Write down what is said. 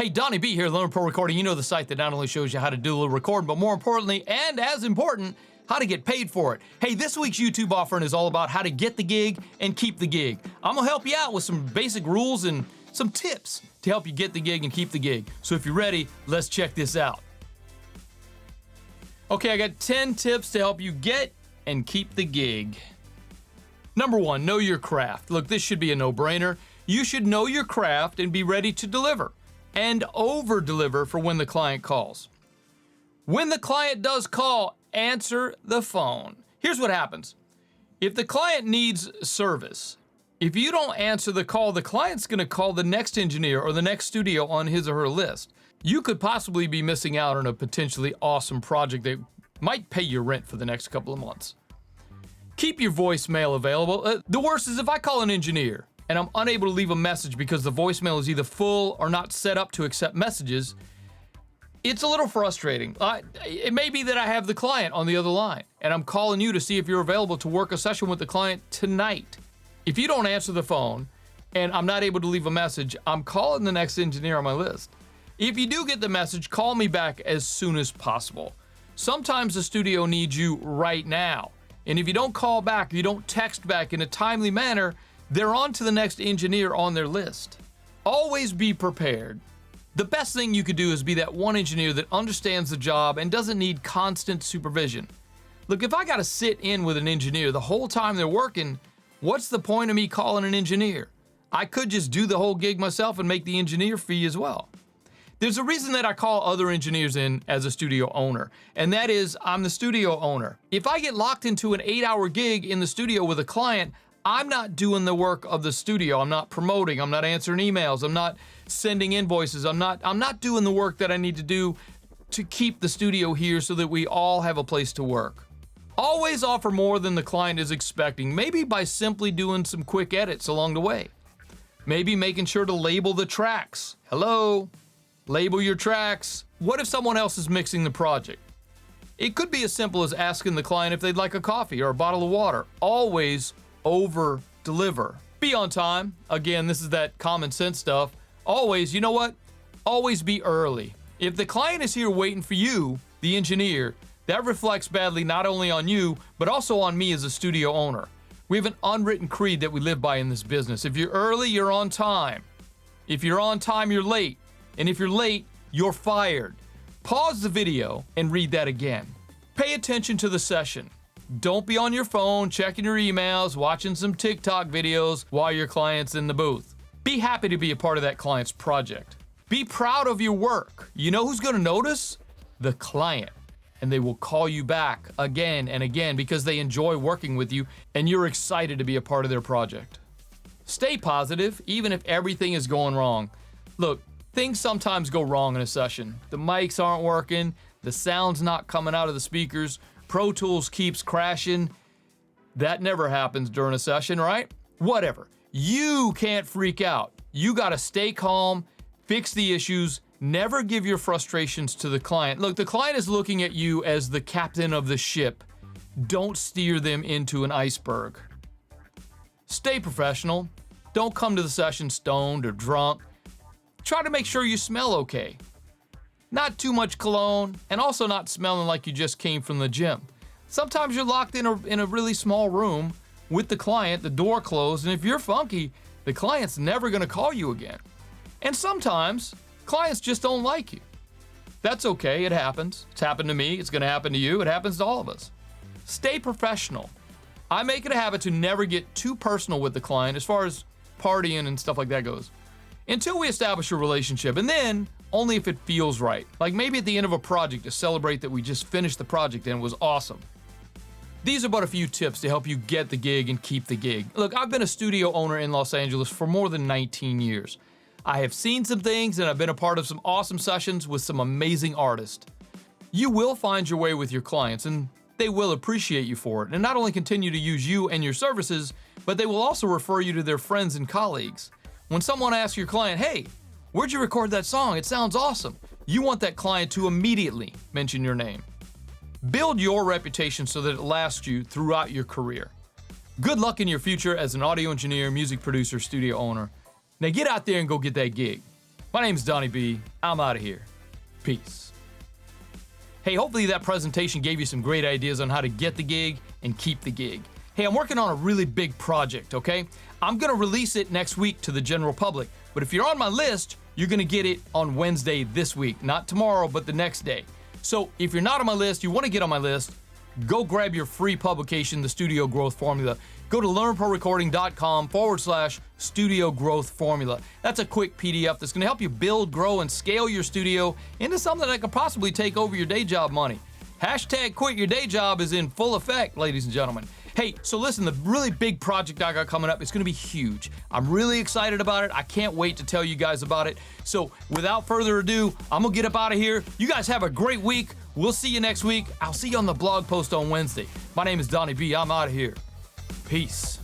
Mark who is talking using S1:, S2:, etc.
S1: Hey, Donnie B here, Learn Pro Recording. You know, the site that not only shows you how to do a record, but more importantly, and as important, how to get paid for it. Hey, this week's YouTube offering is all about how to get the gig and keep the gig. I'm gonna help you out with some basic rules and some tips to help you get the gig and keep the gig. So if you're ready, let's check this out. Okay, I got 10 tips to help you get and keep the gig. Number 1, know your craft. Look, this should be a no-brainer. You should know your craft and be ready to deliver and over-deliver for when the client calls. When the client does call, answer the phone. Here's what happens. If the client needs service, if you don't answer the call, the client's gonna call the next engineer or the next studio on his or her list. You could possibly be missing out on a potentially awesome project that might pay your rent for the next couple of months. Keep your voicemail available. The worst is if I call an engineer and I'm unable to leave a message because the voicemail is either full or not set up to accept messages, it's a little frustrating. It may be that I have the client on the other line and I'm calling you to see if you're available to work a session with the client tonight. If you don't answer the phone and I'm not able to leave a message, I'm calling the next engineer on my list. If you do get the message, call me back as soon as possible. Sometimes the studio needs you right now. And if you don't call back, you don't text back in a timely manner, they're on to the next engineer on their list. Always be prepared. The best thing you could do is be that one engineer that understands the job and doesn't need constant supervision. Look, if I gotta sit in with an engineer the whole time they're working, what's the point of me calling an engineer? I could just do the whole gig myself and make the engineer fee as well. There's a reason that I call other engineers in as a studio owner, and that is I'm the studio owner. If I get locked into an 8-hour gig in the studio with a client, I'm not doing the work of the studio. I'm not promoting, I'm not answering emails, I'm not sending invoices, I'm not doing the work that I need to do to keep the studio here so that we all have a place to work. Always offer more than the client is expecting, maybe by simply doing some quick edits along the way. Maybe making sure to label the tracks. Hello? Label your tracks. What if someone else is mixing the project? It could be as simple as asking the client if they'd like a coffee or a bottle of water. Always over deliver. Be on time. Again, this is that common sense stuff. Always, you know what? Always be early. If the client is here waiting for you, the engineer, that reflects badly not only on you, but also on me as a studio owner. We have an unwritten creed that we live by in this business. If you're early, you're on time. If you're on time, you're late. And if you're late, you're fired. Pause the video and read that again. Pay attention to the session. Don't be on your phone, checking your emails, watching some TikTok videos while your client's in the booth. Be happy to be a part of that client's project. Be proud of your work. You know who's gonna notice? The client. And they will call you back again and again because they enjoy working with you and you're excited to be a part of their project. Stay positive, even if everything is going wrong. Look, things sometimes go wrong in a session. The mics aren't working, the sound's not coming out of the speakers, Pro Tools keeps crashing. That never happens during a session, right? Whatever. You can't freak out. You gotta stay calm, fix the issues, never give your frustrations to the client. Look, the client is looking at you as the captain of the ship. Don't steer them into an iceberg. Stay professional. Don't come to the session stoned or drunk. Try to make sure you smell okay. Not too much cologne, and also not smelling like you just came from the gym. Sometimes you're locked in a really small room with the client, the door closed, and if you're funky, the client's never gonna call you again. And sometimes, clients just don't like you. That's okay, it happens. It's happened to me, it's gonna happen to you, it happens to all of us. Stay professional. I make it a habit to never get too personal with the client as far as partying and stuff like that goes, until we establish a relationship, and then only if it feels right. Like maybe at the end of a project to celebrate that we just finished the project and it was awesome. These are but a few tips to help you get the gig and keep the gig. Look, I've been a studio owner in Los Angeles for more than 19 years. I have seen some things and I've been a part of some awesome sessions with some amazing artists. You will find your way with your clients and they will appreciate you for it and not only continue to use you and your services, but they will also refer you to their friends and colleagues. When someone asks your client, hey, where'd you record that song? It sounds awesome. You want that client to immediately mention your name. Build your reputation so that it lasts you throughout your career. Good luck in your future as an audio engineer, music producer, studio owner. Now get out there and go get that gig. My name is Donnie B. I'm out of here. Peace. Hey, hopefully that presentation gave you some great ideas on how to get the gig and keep the gig. Hey, I'm working on a really big project, okay? I'm gonna release it next week to the general public, but if you're on my list, you're gonna get it on Wednesday this week, not tomorrow, but the next day. So if you're not on my list, you wanna get on my list, go grab your free publication, The Studio Growth Formula. Go to learnprorecording.com/Studio Growth Formula. That's a quick PDF that's gonna help you build, grow, and scale your studio into something that could possibly take over your day job money. Hashtag quit your day job is in full effect, ladies and gentlemen. Hey, so listen, the really big project I got coming up, it's gonna be huge. I'm really excited about it. I can't wait to tell you guys about it. So without further ado, I'm gonna get up out of here. You guys have a great week. We'll see you next week. I'll see you on the blog post on Wednesday. My name is Donnie B. I'm out of here. Peace.